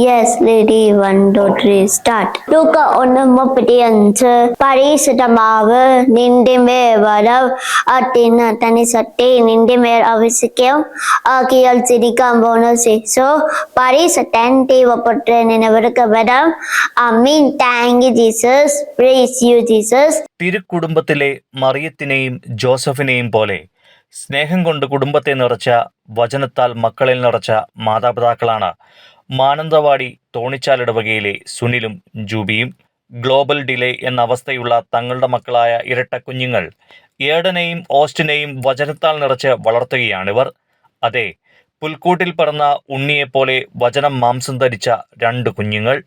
Yes, lady, 1, 2, 3, start. Luka 1:35 പരിശുദ്ധമാവ് നിന്റെ മേൽ വരം അട്ടിന് തനിസത്തെ നിന്റെ മേൽ ആവശ്യിക്കും ആക്കിയാൽ ചിരിക്കാൻ പോണ ശിശു പരിശുദ്ധൻ ദൈവപുത്ര നിന്നവർക്ക് വരം അമീൻ. Thank you Jesus. Praise you Jesus. തിരുക്കുടുംബത്തിലെ മറിയത്തിനെയും ജോസഫിനെയും പോലെ സ്നേഹം കൊണ്ട് കുടുംബത്തെ നിറച്ച, വചനത്താൽ മക്കളിൽ നിറച്ച മാതാപിതാക്കളാണ് മാനന്തവാടി തോണിച്ചാൽ ഇടവകയിലെ സുനിലും ജൂബിയും. ഗ്ലോബൽ ഡിലേ എന്ന അവസ്ഥയുള്ള തങ്ങളുടെ മക്കളായ ഇരട്ട കുഞ്ഞുങ്ങൾ ഏഡനെയും ഓസ്റ്റിനെയും വചനത്താൽ നിറച്ച് വളർത്തുകയാണിവർ. അതെ, പുൽക്കൂട്ടിൽ പറന്ന ഉണ്ണിയെപ്പോലെ വചനം മാംസം ധരിച്ച 2 കുഞ്ഞുങ്ങൾ.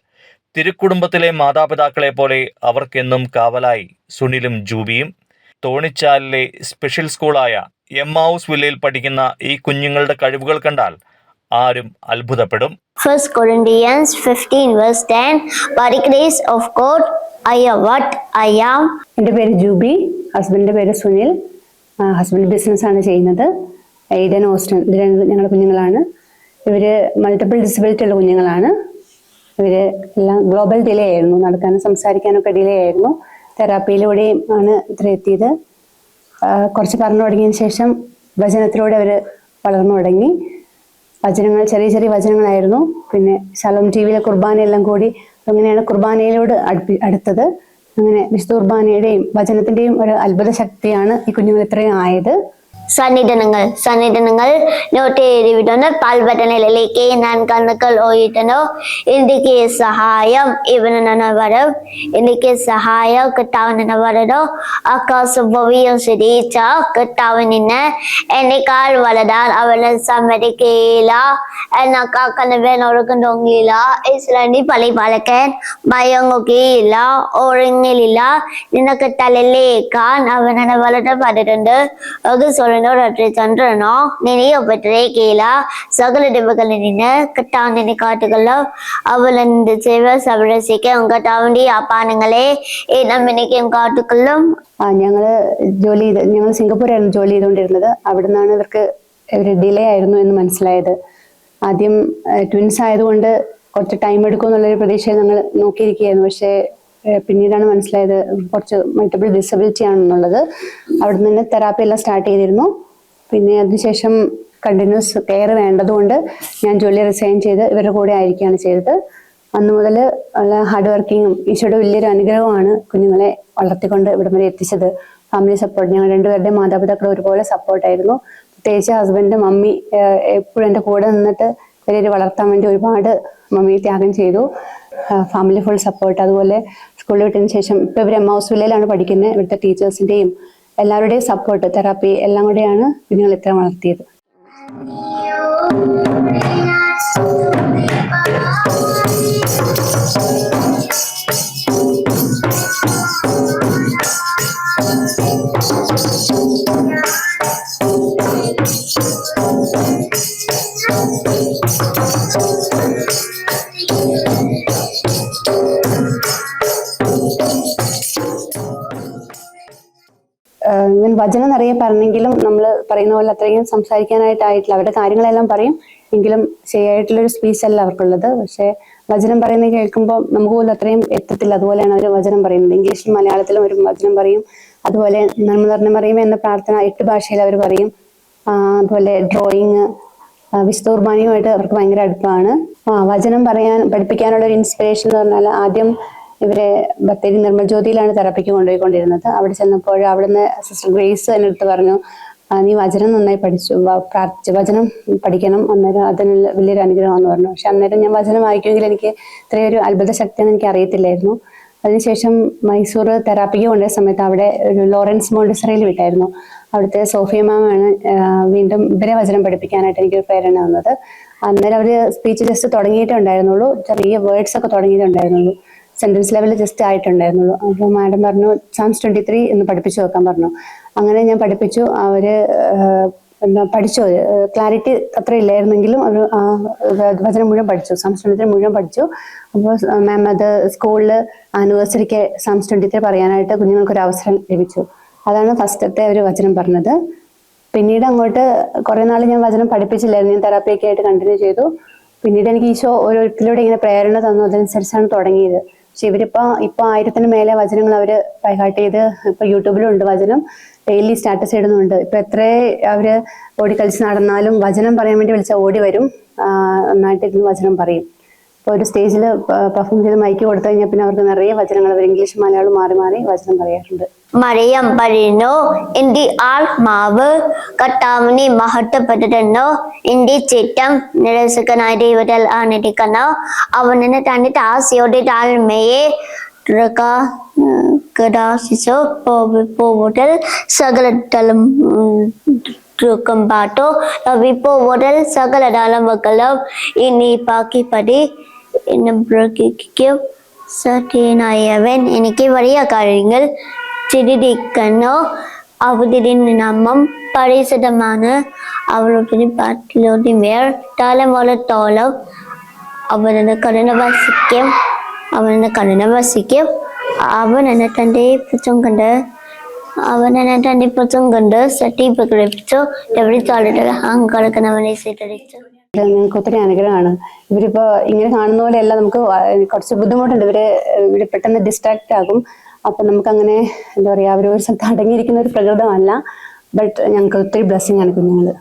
തിരുക്കുടുംബത്തിലെ മാതാപിതാക്കളെ പോലെ അവർക്കെന്നും കാവലായി സുനിലും ജൂബിയും. തോണിച്ചാലിലെ സ്പെഷ്യൽ സ്കൂളായ എമ്മാവൂസ് വില്ലയിൽ പഠിക്കുന്ന ഈ കുഞ്ഞുങ്ങളുടെ കഴിവുകൾ കണ്ടാൽ ആരും അത്ഭുതപ്പെടും. 1 Corinthians 15:10 By the grace of God I am what I am. എൻ്റെ പേര് ജൂബി, ഹസ്ബൻഡിൻ്റെ പേര് സുനിൽ. ഹസ്ബൻഡ് ബിസിനസ്സാണ് ചെയ്യുന്നത്. എയ്ഡൻ, ഓസ്റ്റിൻ ഇത് 2 ഞങ്ങളുടെ കുഞ്ഞുങ്ങളാണ്. ഇവർ മൾട്ടിപ്പിൾ ഡിസബിലിറ്റി ഉള്ള കുഞ്ഞുങ്ങളാണ്. ഇവർ എല്ലാം ഗ്ലോബൽ ഡിലേ ആയിരുന്നു, നടക്കാനും സംസാരിക്കാനൊക്കെ ഡിലേ ആയിരുന്നു. തെറാപ്പിയിലൂടെയും ആണ് ഇത്ര എത്തിയത്. കുറച്ച് പറഞ്ഞു തുടങ്ങിയതിന് ശേഷം വചനത്തിലൂടെ അവർ വളർന്നു തുടങ്ങി. വചനങ്ങൾ ചെറിയ ചെറിയ വചനങ്ങളായിരുന്നു. പിന്നെ ശലോം ടി വിയിലെ കുർബാനയെല്ലാം കൂടി അങ്ങനെയാണ് കുർബാനയിലോട് അടുത്തത്. അങ്ങനെ വിശുദ്ധ കുർബാനയുടെയും വചനത്തിന്റെയും ഒരു അത്ഭുത ശക്തിയാണ് ഈ കുഞ്ഞുങ്ങൾ ഇത്രയും ആയത്. സന്നിധാനങ്ങൾ നോട്ട് എഴുതിവിടുന്ന പാൽബട്ടനിലേക്ക് ഞാൻ കണ്ണുകൾ ഓയിട്ടനോ എനിക്ക് സഹായം ഇവനെന്ന വരം എനിക്ക് സഹായം കിട്ടാവുന്ന വരനോ ആകാശം ഭൂമിയും ശരിച്ച കിട്ടാവുന്ന എന്നെക്കാൾ വളരാൻ അവനെ സമ്മതിക്കില്ല എന്ന കാക്കനവനൊടുക്കുന്നില്ല. ഇസ്ലാണ്ടി പള്ളി പാലക്കൻ ഭയങ്ങുകയില്ല ഒഴുങ്ങില്ല നിനക്ക് തലയിലേക്കാൻ അവനെ വളരെ പറഞ്ഞിട്ടുണ്ട്. അത് ചന്ദ്രനോ നിനെയോ പറ്റില്ല സകല ഡിബകളിൽ നിന്ന് കെട്ടാവിനെ കാട്ടുകളോ അവളെന്ത് ചെയ്വ സംരക്ഷിക്കും കെട്ടാവിന്റെ ആപാനങ്ങളെ നമ്മിനേക്കും കാട്ടുകളും. ഞങ്ങള് ഞങ്ങൾ സിംഗപ്പൂരായിരുന്നു ജോലി ചെയ്തുകൊണ്ടിരുന്നത്. അവിടെ നിന്നാണ് ഇവർക്ക് ഡിലേ ആയിരുന്നു എന്ന് മനസ്സിലായത്. ആദ്യം ട്വിൻസ് ആയതുകൊണ്ട് കുറച്ച് ടൈം എടുക്കും എന്നുള്ളൊരു പ്രതീക്ഷയിൽ ഞങ്ങൾ നോക്കിയിരിക്കുകയായിരുന്നു. പക്ഷേ പിന്നീടാണ് മനസ്സിലായത് കുറച്ച് മൾട്ടിപ്പിൾ ഡിസബിലിറ്റി ആണെന്നുള്ളത്. അവിടെ നിന്ന് തെറാപ്പി എല്ലാം സ്റ്റാർട്ട് ചെയ്തിരുന്നു. പിന്നെ അതിനുശേഷം കണ്ടിന്യൂസ് കെയർ വേണ്ടതുകൊണ്ട് ഞാൻ ജോലി റിസൈൻ ചെയ്ത് ഇവരുടെ കൂടെ ആയിരിക്കുകയാണ് ചെയ്തത്. അന്ന് മുതൽ ഉള്ള ഹാർഡ് വർക്കിങ്ങും ഈശോയുടെ വലിയൊരു അനുഗ്രഹമാണ് കുഞ്ഞുങ്ങളെ വളർത്തിക്കൊണ്ട് ഇവിടെ വരെ എത്തിച്ചത്. ഫാമിലി സപ്പോർട്ട്, ഞങ്ങൾ 2 പേരുടെയും മാതാപിതാക്കൾ ഒരുപോലെ സപ്പോർട്ടായിരുന്നു. പ്രത്യേകിച്ച് ഹസ്ബൻഡിൻ്റെ മമ്മി എപ്പോഴും എൻ്റെ കൂടെ നിന്നിട്ട് ഇവരെ വളർത്താൻ വേണ്ടി ഒരുപാട് മമ്മി ത്യാഗം ചെയ്തു. Family full support. അതുപോലെ സ്കൂളിൽ വിട്ടതിന് ശേഷം ഇപ്പോൾ ഇവർ എമ്മാവൂസ് വില്ലയിലാണ് പഠിക്കുന്നത്. ഇവിടുത്തെ ടീച്ചേഴ്സിൻ്റെയും എല്ലാവരുടെയും സപ്പോർട്ട്, തെറാപ്പി എല്ലാം കൂടെയാണ് കുഞ്ഞുങ്ങൾ ഇത്ര വളർത്തിയത്. ഞാൻ വചനം നിറയെ പറഞ്ഞെങ്കിലും നമ്മൾ പറയുന്ന പോലെ അത്രയും സംസാരിക്കാനായിട്ടായിട്ടില്ല. അവരുടെ കാര്യങ്ങളെല്ലാം പറയും, എങ്കിലും ശരിയായിട്ടുള്ളൊരു സ്പീച്ച് അല്ല അവർക്കുള്ളത്. പക്ഷെ വചനം പറയുന്നത് കേൾക്കുമ്പോൾ നമുക്ക് പോലും അത്രയും എത്തത്തില്ല. അതുപോലെയാണ് അവർ വചനം പറയുന്നത്. ഇംഗ്ലീഷിലും മലയാളത്തിലും ഒരു വചനം പറയും. അതുപോലെ നന്മ നിറഞ്ഞ മറിയമേ എന്ന പ്രാർത്ഥന 8 ഭാഷയിൽ അവർ പറയും. അതുപോലെ ഡ്രോയിങ്, വിശുദ്ധ കുർബാനയുമായിട്ട് അവർക്ക് ഭയങ്കര അടുപ്പമാണ്. വചനം പഠിപ്പിക്കാനുള്ള ഒരു ഇൻസ്പിറേഷൻ എന്ന് പറഞ്ഞാൽ ആദ്യം ഇവരെ ബത്തേരി നിർമ്മൽ ജ്യോതിയിലാണ് തെറാപ്പിക്ക് കൊണ്ടുപോയിക്കൊണ്ടിരുന്നത്. അവിടെ ചെന്നപ്പോൾ അവിടുന്ന് സിസ്റ്റർ ഗ്രേസ് എൻ്റെ അടുത്ത് പറഞ്ഞു, നീ വചനം നന്നായി പ്രാർത്ഥിച്ചു വചനം പഠിക്കണം, അന്നേരം അതിനുള്ള വലിയൊരു അനുഗ്രഹമാണെന്ന് പറഞ്ഞു. പക്ഷെ അന്നേരം ഞാൻ വചനം വായിക്കുമെങ്കിൽ എനിക്ക് ഇത്രയൊരു അത്ഭുത ശക്തിയെന്ന് എനിക്ക് അറിയത്തില്ലായിരുന്നു. അതിനുശേഷം മൈസൂർ തെറാപ്പിക്ക് കൊണ്ടുപോയ സമയത്ത് അവിടെ ഒരു ലോറൻസ് മോണ്ടിസറിയിൽ വിട്ടായിരുന്നു. അവിടുത്തെ സോഫിയ മാമാണ് വീണ്ടും ഇവരെ വചനം പഠിപ്പിക്കാനായിട്ട് എനിക്കൊരു പ്രേരണ വന്നത്. അന്നേരം അവർ സ്പീച്ച് ജസ്റ്റ് തുടങ്ങിയിട്ടുണ്ടായിരുന്നുള്ളൂ, ചെറിയ വേർഡ്സ് ഒക്കെ തുടങ്ങിയിട്ടുണ്ടായിരുന്നുള്ളൂ, സെന്റൻസ് ലെവലിൽ ജസ്റ്റ് ആയിട്ടുണ്ടായിരുന്നുള്ളൂ. അപ്പോൾ മാഡം പറഞ്ഞു Psalms 23 എന്ന് പഠിപ്പിച്ചു നോക്കാൻ പറഞ്ഞു. അങ്ങനെ ഞാൻ പഠിപ്പിച്ചു. അവര് എന്താ പഠിച്ചു. ക്ലാരിറ്റി അത്ര ഇല്ലായിരുന്നെങ്കിലും ഒരു വചനം മുഴുവൻ പഠിച്ചു, സാംസ് 23 മുഴുവൻ പഠിച്ചു. അപ്പോൾ മാം അത് സ്കൂളിൽ ആനിവേഴ്സറിക്ക് സാംസ് 23 പറയാനായിട്ട് കുഞ്ഞുങ്ങൾക്കൊരു അവസരം ലഭിച്ചു. അതാണ് ഫസ്റ്റത്തെ ഒരു വചനം പറഞ്ഞത്. പിന്നീട് അങ്ങോട്ട് കുറെ നാൾ ഞാൻ വചനം പഠിപ്പിച്ചില്ലായിരുന്നു, ഞാൻ തെറാപ്പിയൊക്കെ ആയിട്ട് കണ്ടിന്യൂ ചെയ്തു. പിന്നീട് എനിക്ക് ഈശോ ഓരോരുത്തരിലൂടെ ഇങ്ങനെ പ്രേരണ തന്നു, അതനുസരിച്ചാണ് തുടങ്ങിയത്. പക്ഷെ ഇപ്പൊ 1000-ന് മേലെ വചനങ്ങൾ അവര് ബൈഹാർട്ട് ചെയ്ത് ഇപ്പൊ യൂട്യൂബിലുണ്ട് വചനം, ഡെയിലി സ്റ്റാറ്റസ് ഇടുന്നുണ്ട്. ഇപ്പൊ എത്ര അവര് ഓടിക്കളിച്ച് നടന്നാലും വചനം പറയാൻ വേണ്ടി വിളിച്ചാൽ ഓടി വരും, നന്നായിട്ട് ഇരുന്ന് വചനം പറയും. ഇപ്പൊ ഒരു സ്റ്റേജിൽ പെർഫോം ചെയ്ത് മൈക്ക് കൊടുത്തു കഴിഞ്ഞാൽ പിന്നെ അവർക്ക് നിറയെ വചനങ്ങൾ, അവർ ഇംഗ്ലീഷ് മലയാളം മാറി മാറി വചനം പറയാറുണ്ട്. മറിയം പറയുന്നു, എന്റെ ആത്മാവ് കർത്താവിനെ മഹത്വപ്പെടുത്തുന്നു, എന്റെ ചിത്തം നിരസകനായ ദൈവത്തിൽ ആനന്ദിക്കുന്നു. അവനെ തന്റെ ദാസിയുടെ താഴ്മയെ പോവുടൽ സകലതലം പാട്ടോ പോവുടൽ സകലതലം വകലം ഇനി പാക്കിപ്പടി എന്നും സത്യനായവൻ എനിക്ക് വലിയ കാര്യങ്ങൾ ചെയ്തിരിക്കുന്നു. അവരുടെ നാമം പരിശുദ്ധമാണ്. അവരുടെ പാട്ടിലോടെ മേൽ താലം വളത്തോളം അവനെ കരുണ വസിക്കും. അവൻ എന്നെ തന്റെ പുച്ഛം കണ്ട് സത്യ പ്രകടിപ്പിച്ചു. അഹങ്കാരക്കനവനെ സ്വീകരിച്ചു. ഞങ്ങൾക്ക് ഒത്തിരി അനുഗ്രഹമാണ്. ഇവരിപ്പോ ഇങ്ങനെ കാണുന്ന പോലെയല്ല, നമുക്ക് കുറച്ച് ബുദ്ധിമുട്ടുണ്ട്. ഇവര് പെട്ടെന്ന് ഡിസ്ട്രാക്ട് ആകും. അപ്പൊ നമുക്ക് അങ്ങനെ എന്താ പറയാ, അവർ ഒരു സ്ഥലത്ത് അടങ്ങിയിരിക്കുന്ന ഒരു പ്രകൃതമല്ല. ബട്ട് ഞങ്ങൾക്ക് ഒത്തിരി ബ്ലെസ്സിങ് ആണ് കുഞ്ഞുങ്ങള്.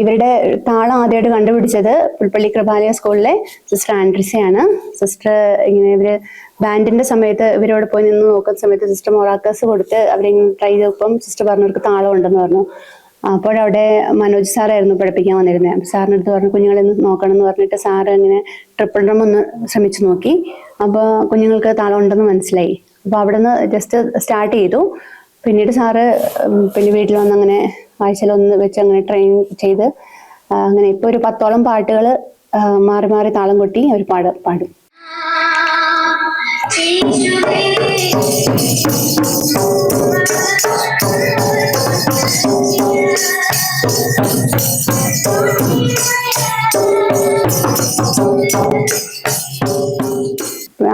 ഇവരുടെ താളം ആദ്യമായിട്ട് കണ്ടുപിടിച്ചത് പുൽപ്പള്ളി കൃപാലയ സ്കൂളിലെ സിസ്റ്റർ ആൻഡ്രിസയാണ്. സിസ്റ്റർ ഇങ്ങനെ ഇവര് ബാൻഡിന്റെ സമയത്ത് ഇവരോട് പോയി നിന്ന് നോക്കുന്ന സമയത്ത് സിസ്റ്റർ മൊറാക്കസ് കൊടുത്ത് അവരിങ്ങനെ ട്രൈ ചെയ്തപ്പം സിസ്റ്റർ പറഞ്ഞവർക്ക് താളം ഉണ്ടെന്ന് പറഞ്ഞു. അപ്പോഴവിടെ മനോജ് സാറായിരുന്നു പഠിപ്പിക്കാൻ വന്നിരുന്നത്. സാറിൻ്റെ അടുത്ത് പറഞ്ഞു കുഞ്ഞുങ്ങളെന്ന് നോക്കണം എന്ന് പറഞ്ഞിട്ട് സാറ് ഇങ്ങനെ ട്രിപ്പിൾ ഡ്രം ഒന്ന് ശ്രമിച്ചു നോക്കി. അപ്പോൾ കുഞ്ഞുങ്ങൾക്ക് താളം ഉണ്ടെന്ന് മനസ്സിലായി. അപ്പോൾ അവിടെ നിന്ന് ജസ്റ്റ് സ്റ്റാർട്ട് ചെയ്തു. പിന്നീട് സാറ് പിന്നെ വീട്ടിൽ വന്ന് അങ്ങനെ ആഴ്ചയിലൊന്ന് വെച്ച് അങ്ങനെ ട്രെയിൻ ചെയ്ത് അങ്ങനെ ഇപ്പൊ ഒരു 10ഓളം പാട്ടുകൾ മാറി മാറി താളം കൊട്ടി അവർ പാടും.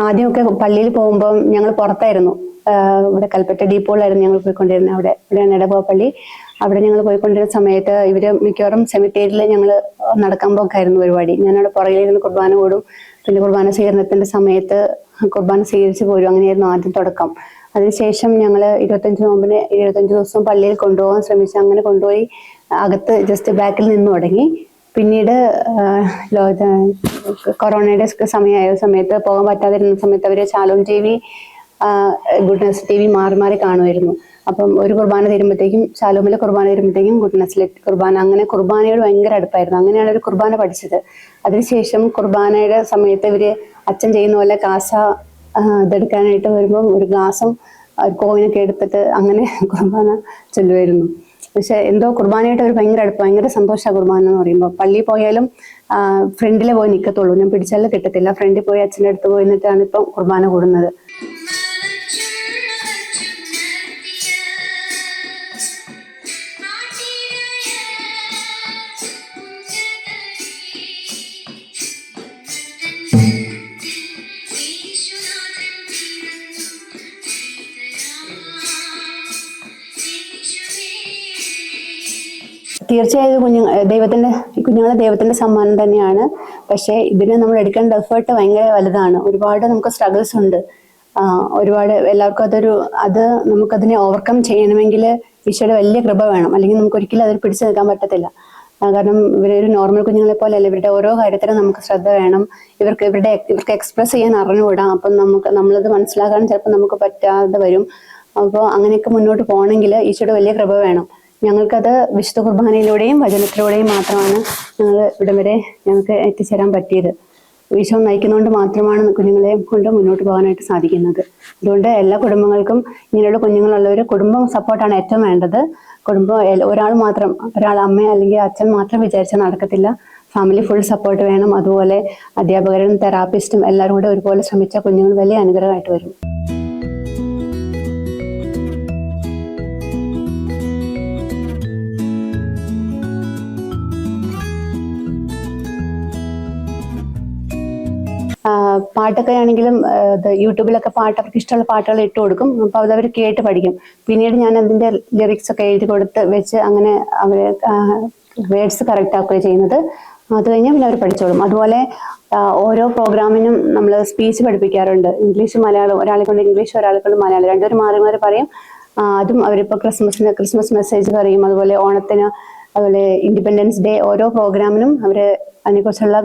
ആദ്യമൊക്കെ പള്ളിയിൽ പോകുമ്പോൾ ഞങ്ങൾ പുറത്തായിരുന്നു, ഇവിടെ കൽപ്പറ്റ ഡീപ്പോളായിരുന്നു ഞങ്ങൾ പോയിക്കൊണ്ടിരുന്നത്. ഇവിടെയാണ് ഇടവക പള്ളി. അവിടെ ഞങ്ങൾ പോയിക്കൊണ്ടിരുന്ന സമയത്ത് ഇവര് മിക്കവാറും സെമിത്തേരിയിൽ ഞങ്ങൾ നടക്കാൻ പോക്കായിരുന്നു പരിപാടി. ഞാനവിടെ പുറകിലിരുന്ന് കുർബാന കൂടും. പിന്നെ കുർബാന സ്വീകരണത്തിന്റെ സമയത്ത് കുർബാന സ്വീകരിച്ച് പോരും. അങ്ങനെയായിരുന്നു ആദ്യം തുടക്കം. അതിനുശേഷം ഞങ്ങൾ 25 നോമ്പിന് 25 ദിവസം പള്ളിയിൽ കൊണ്ടുപോകാൻ ശ്രമിച്ചു. അങ്ങനെ കൊണ്ടുപോയി അകത്ത് ജസ്റ്റ് ബാക്കിൽ നിന്ന് തുടങ്ങി. പിന്നീട് കൊറോണയുടെ സമയമായ സമയത്ത് പോകാൻ പറ്റാതിരുന്ന സമയത്ത് അവര് ശാലോം TV, ഗുഡ്നസ് TV മാറി മാറി കാണുമായിരുന്നു. അപ്പം ഒരു കുർബാന തരുമ്പോഴത്തേക്കും ശാലോമിലെ കുർബാന തരുമ്പോഴത്തേക്കും ഗുഡ്നസിലെ കുർബാന, അങ്ങനെ കുർബാനയോട് ഭയങ്കര അടുപ്പായിരുന്നു. അങ്ങനെയാണ് ഒരു കുർബാന പഠിച്ചത്. അതിനുശേഷം കുർബാനയുടെ സമയത്ത് ഇവര് അച്ഛൻ ചെയ്യുന്ന പോലെ കാസ ഇതെടുക്കാനായിട്ട് വരുമ്പം ഒരു ഗ്ലാസും കോയിനൊക്കെ എടുത്തിട്ട് അങ്ങനെ കുർബാന ചൊല്ലുമായിരുന്നു. പക്ഷെ എന്തോ കുർബാനയായിട്ട് ഒരു ഭയങ്കര അടുപ്പ്, ഭയങ്കര സന്തോഷമാണ് കുർബാന എന്ന് പറയുമ്പോൾ. പള്ളിയിൽ പോയാലും ഫ്രണ്ടിലെ പോയി നിൽക്കത്തുള്ളൂ, ഞാൻ പിടിച്ചാലും കിട്ടത്തില്ല. ഫ്രണ്ടിൽ പോയി അച്ഛൻ്റെ അടുത്ത് പോയി നിന്നിട്ടാണ് ഇപ്പം കുർബാന കൂടുന്നത്. തീർച്ചയായും കുഞ്ഞുങ്ങളെ ദൈവത്തിന്റെ സമ്മാനം തന്നെയാണ്. പക്ഷെ ഇതിന് നമ്മൾ എടുക്കേണ്ട എഫേർട്ട് ഭയങ്കര വലുതാണ്. ഒരുപാട് നമുക്ക് സ്ട്രഗിൾസ് ഉണ്ട്. ഒരുപാട് എല്ലാവർക്കും അത് നമുക്കതിനെ ഓവർകം ചെയ്യണമെങ്കിൽ ഈശോയുടെ വലിയ കൃപ വേണം. അല്ലെങ്കിൽ നമുക്ക് ഒരിക്കലും അതിൽ പിടിച്ചു നിൽക്കാൻ പറ്റത്തില്ല. കാരണം ഇവരൊരു നോർമൽ കുഞ്ഞുങ്ങളെ പോലെ അല്ല. ഇവരുടെ ഓരോ കാര്യത്തിലും നമുക്ക് ശ്രദ്ധ വേണം. ഇവർക്ക് എക്സ്പ്രസ് ചെയ്യാൻ അറിഞ്ഞുകൂടാ. അപ്പം നമ്മളത് മനസ്സിലാക്കാൻ ചിലപ്പോൾ നമുക്ക് പറ്റാതെ വരും. അപ്പോൾ അങ്ങനെയൊക്കെ മുന്നോട്ട് പോകണമെങ്കിൽ ഈശോയുടെ വലിയ കൃപ വേണം. ഞങ്ങൾക്കത് വിശുദ്ധ കുർബാനയിലൂടെയും വചനത്തിലൂടെയും മാത്രമാണ് ഞങ്ങൾ ഇവിടം വരെ ഞങ്ങൾക്ക് എത്തിച്ചേരാൻ പറ്റിയത്. ഈശോ നയിക്കുന്നതുകൊണ്ട് മാത്രമാണ് കുഞ്ഞുങ്ങളെ കൊണ്ട് മുന്നോട്ട് പോകാനായിട്ട് സാധിക്കുന്നത്. അതുകൊണ്ട് എല്ലാ കുടുംബങ്ങൾക്കും ഇങ്ങനെയുള്ള കുഞ്ഞുങ്ങളുള്ളവർ കുടുംബം സപ്പോർട്ടാണ് ഏറ്റവും വേണ്ടത്. കുടുംബം ഒരാൾ അമ്മ അല്ലെങ്കിൽ അച്ഛൻ മാത്രം വിചാരിച്ചാൽ നടക്കത്തില്ല. ഫാമിലി ഫുൾ സപ്പോർട്ട് വേണം. അതുപോലെ അധ്യാപകരും തെറാപ്പിസ്റ്റും എല്ലാവരും കൂടെ ഒരുപോലെ ശ്രമിച്ചാൽ കുഞ്ഞുങ്ങൾ വലിയ അനുഗ്രഹമായിട്ട് വരും. പാട്ടൊക്കെ ആണെങ്കിലും യൂട്യൂബിലൊക്കെ അവർക്ക് ഇഷ്ടമുള്ള പാട്ടുകൾ ഇട്ട് കൊടുക്കും. അപ്പോൾ അതവർ കേട്ട് പഠിക്കും. പിന്നീട് ഞാൻ അതിൻ്റെ ലിറിക്സ് ഒക്കെ എഴുതി കൊടുത്ത് വെച്ച് അങ്ങനെ അവർ വേർഡ്സ് കറക്റ്റ് ആക്കുകയാണ് ചെയ്യുന്നത്. അത് കഴിഞ്ഞാൽ പിന്നെ അവർ പഠിച്ചോളും. അതുപോലെ ഓരോ പ്രോഗ്രാമിനും നമ്മൾ സ്പീച്ച് പഠിപ്പിക്കാറുണ്ട്. ഇംഗ്ലീഷ് മലയാളം, ഒരാളെ കൊണ്ട് ഇംഗ്ലീഷ് ഒരാളെ കൊണ്ട് മലയാളം, രണ്ടുപേരും മാറി മാറി പറയും. അതും അവരിപ്പോൾ ക്രിസ്മസ് മെസ്സേജ് പറയും. അതുപോലെ ഓണത്തിന്, അതുപോലെ ഇൻഡിപെൻഡൻസ് ഡേ, ഓരോ പ്രോഗ്രാമിനും അവർ അതിനെക്കുറിച്ചുള്ള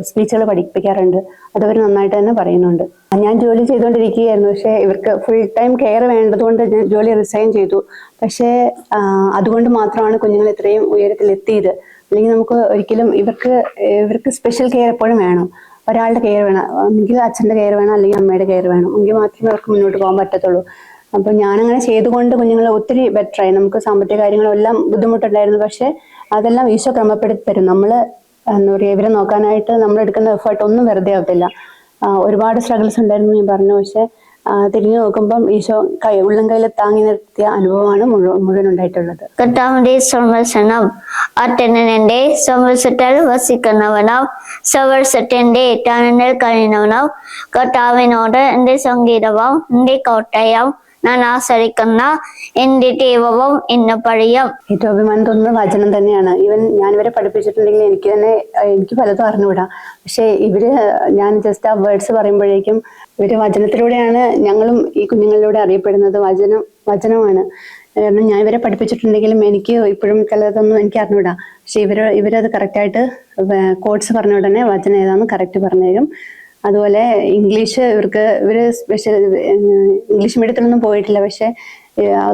സ്പീച്ചുകൾ പഠിപ്പിക്കാറുണ്ട്. അതവർ നന്നായിട്ട് തന്നെ പറയുന്നുണ്ട്. ഞാൻ ജോലി ചെയ്തുകൊണ്ടിരിക്കുകയായിരുന്നു. പക്ഷേ ഇവർക്ക് ഫുൾ ടൈം കെയർ വേണ്ടതുകൊണ്ട് ഞാൻ ജോലി റിസൈൻ ചെയ്തു. പക്ഷേ അതുകൊണ്ട് മാത്രമാണ് കുഞ്ഞുങ്ങൾ ഇത്രയും ഉയരത്തിലെത്തിയത്. അല്ലെങ്കിൽ നമുക്ക് ഒരിക്കലും ഇവർക്ക് സ്പെഷ്യൽ കെയർ എപ്പോഴും വേണം. ഒരാളുടെ കെയർ വേണം, ഒന്നെങ്കിൽ അച്ഛൻ്റെ കെയർ വേണം, അല്ലെങ്കിൽ അമ്മയുടെ കെയർ വേണം. എങ്കിൽ മാത്രമേ അവർക്ക് മുന്നോട്ട് പോകാൻ പറ്റത്തുള്ളൂ. അപ്പോൾ ഞാനങ്ങനെ ചെയ്തുകൊണ്ട് കുഞ്ഞുങ്ങൾ ഒത്തിരി ബെറ്ററായി. നമുക്ക് സാമ്പത്തിക കാര്യങ്ങളെല്ലാം ബുദ്ധിമുട്ടുണ്ടായിരുന്നു. പക്ഷേ അതെല്ലാം ഈശോ ക്രമപ്പെടുത്തി തരും. നമ്മൾ എന്താ പറയുക, ഇവരെ നോക്കാനായിട്ട് നമ്മൾ എടുക്കുന്ന എഫേർട്ട് ഒന്നും വെറുതെ ആവത്തില്ല. ഒരുപാട് സ്ട്രഗിൾസ് ഉണ്ടായിരുന്നു ഞാൻ പറഞ്ഞു. പക്ഷെ തിരിഞ്ഞു നോക്കുമ്പം ഈശോ ഉള്ളം കയ്യിൽ താങ്ങി നിർത്തിയ അനുഭവമാണ് മുഴുവൻ ഉണ്ടായിട്ടുള്ളത്. കർത്താവിന്റെ സർവ്വസനം അറ്റനന്റെ സംവത്സരത്തിൽ വസിക്കുന്നവനാം സംവത്സരത്തിന്റെ ടണനിൽ കഴിയുന്നവനാം കർത്താവിനോട് എന്റെ സംഗീതവും എന്റെ കോട്ടയം ഞാൻ ആശ്രയിക്കുന്ന എന്റെ ദൈവവും എന്നെ പഴിയും. ഏറ്റവും അഭിമാനം തോന്നുന്ന വചനം തന്നെയാണ്. ഞാനിവരെ പഠിപ്പിച്ചിട്ടുണ്ടെങ്കിൽ എനിക്ക് പലതും അറിഞ്ഞുകൂടാ. പക്ഷെ ഞാൻ ജസ്റ്റ് ആ വേർഡ്സ് പറയുമ്പോഴേക്കും ഇവര് വചനത്തിലൂടെയാണ് ഞങ്ങളും ഈ കുഞ്ഞുങ്ങളിലൂടെ അറിയപ്പെടുന്നത്. വചനമാണ്. കാരണം ഞാൻ ഇവരെ പഠിപ്പിച്ചിട്ടുണ്ടെങ്കിലും എനിക്ക് ഇപ്പോഴും ചിലതൊന്നും എനിക്ക് അറിഞ്ഞുകൂടാ. പക്ഷെ ഇവരത് കറക്റ്റായിട്ട് കോഡ്സ് പറഞ്ഞ ഉടനെ വചനം ഏതാണെന്ന് കറക്റ്റ് പറഞ്ഞുതരും. അതുപോലെ ഇംഗ്ലീഷ് ഇവര് സ്പെഷ്യൽ ഇംഗ്ലീഷ് മീഡിയത്തിലൊന്നും പോയിട്ടില്ല. പക്ഷെ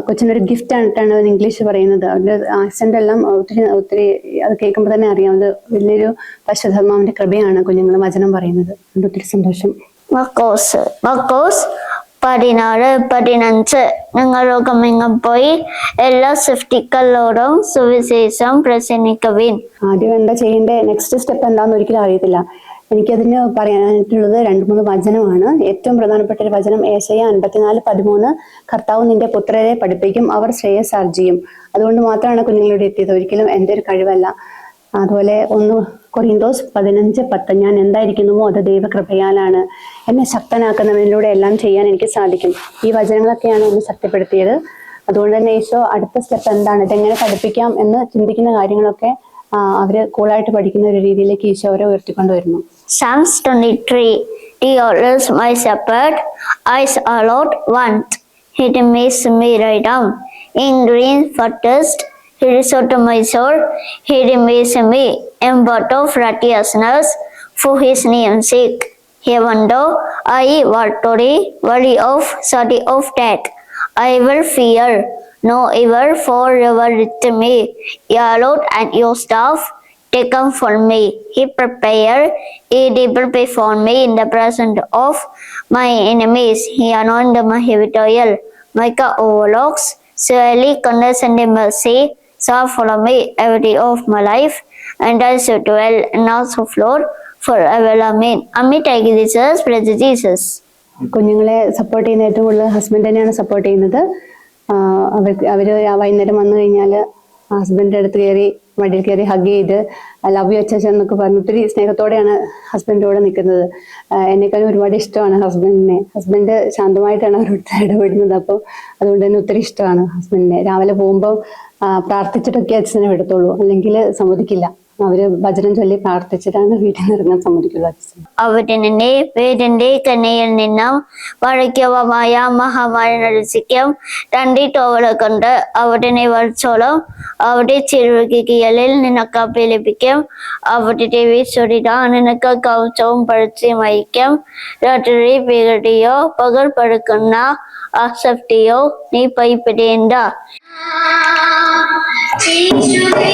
കൊച്ചിനൊരു ഗിഫ്റ്റ് ആയിട്ടാണ് ഇംഗ്ലീഷ് പറയുന്നത്. അവരുടെ ആക്സെന്റ് എല്ലാം ഒത്തിരി അത് കേൾക്കുമ്പോൾ തന്നെ അറിയാം. അത് വലിയൊരു പരിശുദ്ധാത്മാവിന്റെ കൃപയാണ് കുഞ്ഞുങ്ങൾ വചനം പറയുന്നത്. അതുകൊണ്ട് ഒത്തിരി സന്തോഷം. മക്കോസ് 16:15 നിങ്ങൾ ലോകമെങ്ങും പോയി എല്ലാ സൃഷ്ടികളോടും സുവിശേഷം പ്രസംഗിക്കുവിൻ. ആദ്യം എന്താ ചെയ്യേണ്ടത്, നെക്സ്റ്റ് സ്റ്റെപ്പ് എന്താണെന്ന് ഒരിക്കലും അറിയത്തില്ല. എനിക്കതിന് പറയാനായിട്ടുള്ളത് 2-3 വചനമാണ്. ഏറ്റവും പ്രധാനപ്പെട്ട ഒരു വചനം ഏശയ്യാ 54:13 കർത്താവ് നിന്റെ പുത്രരെ പഠിപ്പിക്കും, അവർ ശ്രേയസ്സാർജിയും. അതുകൊണ്ട് മാത്രമാണ് കുഞ്ഞുങ്ങളിലൂടെ എത്തിയത്, ഒരിക്കലും എൻ്റെ ഒരു കഴിവല്ല. അതുപോലെ 1 കൊറിന്തോസ് 15:10 ഞാൻ എന്തായിരിക്കുന്നുവോ അത് ദൈവകൃപയാലാണ്, എന്നെ ശക്തനാക്കുന്നവനിലൂടെ എല്ലാം ചെയ്യാൻ എനിക്ക് സാധിക്കും. ഈ വചനങ്ങളൊക്കെയാണ് എന്നെ ശക്തിപ്പെടുത്തിയത്. അതുകൊണ്ട് തന്നെ ഈശോ അടുത്ത സ്റ്റെപ്പ് എന്താണ്, ഇതെങ്ങനെ പഠിപ്പിക്കാം എന്ന് ചിന്തിക്കുന്ന കാര്യങ്ങളൊക്കെ അവര് കൂളായിട്ട് പഠിക്കുന്ന ഒരു രീതിയിലേക്ക് ഈശോ അവരെ ഉയർത്തിക്കൊണ്ടുവരുന്നു. Psalms 23 The Lord is my shepherd, I shall not want. He makes me lie down in green pastures. He restored my soul. He makes me in path of righteousness for his name's sake. Even though I walk through the valley of shadow of death, I will fear no evil, for you are with me. Your Lord and your staff, they comfort me. He prepared a table before me in the presence of my enemies. He anointed my head with oil. My cup overflows. Surely goodness and mercy shall follow me every day of my life, and I shall dwell in the house of Lord forever. Amen. Amit Jesus, praise Jesus. കുഞ്ഞുങ്ങളെ support ചെയ്യുന്ന ഏറ്റവും കൂടുതൽ husband തന്നെയാണ് support ചെയ്യുന്നത്. അവര് വൈകുന്നേരം വന്നു കഴിഞ്ഞാൽ ഹസ്ബൻഡിന്റെ അടുത്ത് കയറി മടിയിൽ കയറി ഹഗ് ചെയ്ത് ലവ് യു അച്ചാച്ചൻ എന്നൊക്കെ പറഞ്ഞ് ഒത്തിരി സ്നേഹത്തോടെയാണ് ഹസ്ബൻഡിനോട് നിൽക്കുന്നത്. എന്നെക്കാളും ഒരുപാട് ഇഷ്ടമാണ് ഹസ്ബൻഡിനെ. ഹസ്ബൻഡ് ശാന്തമായിട്ടാണ് അവരോട് ഇടപെടുന്നത്. അപ്പോൾ അതുകൊണ്ട് തന്നെ ഒത്തിരി ഇഷ്ടമാണ് ഹസ്ബൻഡിനെ. രാവിലെ പോകുമ്പോൾ പ്രാർത്ഥിച്ചിട്ടൊക്കെ അച്ഛനെ വിടത്തുള്ളൂ, അല്ലെങ്കിൽ സമ്മതിക്കില്ല. അവര് വചനം ചൊല്ലി പ്രാർത്ഥിച്ചിട്ടാണ് വീട്ടിൽ നിന്ന് ഇറങ്ങാൻ സമ്മതിക്കുള്ളൂ അച്ഛൻ. അവിടുന്ന് വീടിന്റെ കന്നയിൽ നിന്നും വഴക്കവമായ മഹാമാരി രക്ഷിക്കും. 2 ടോവൽ കൊണ്ട് അവിടുന്ന് വലിച്ചോളും. അവിടെ ചെറുകികളിൽ നിനക്ക് ലഭിക്കും. അവിടുത്തെ വീഴ്ച നിനക്ക് കവചവും പഴുച്ചയുമായിരിക്കും. രാത്രി പേടിയോ പകൽ പടുക്കുന്ന അസക്തിയോ നീ ഭയപ്പെടേണ്ട. യേശുവേ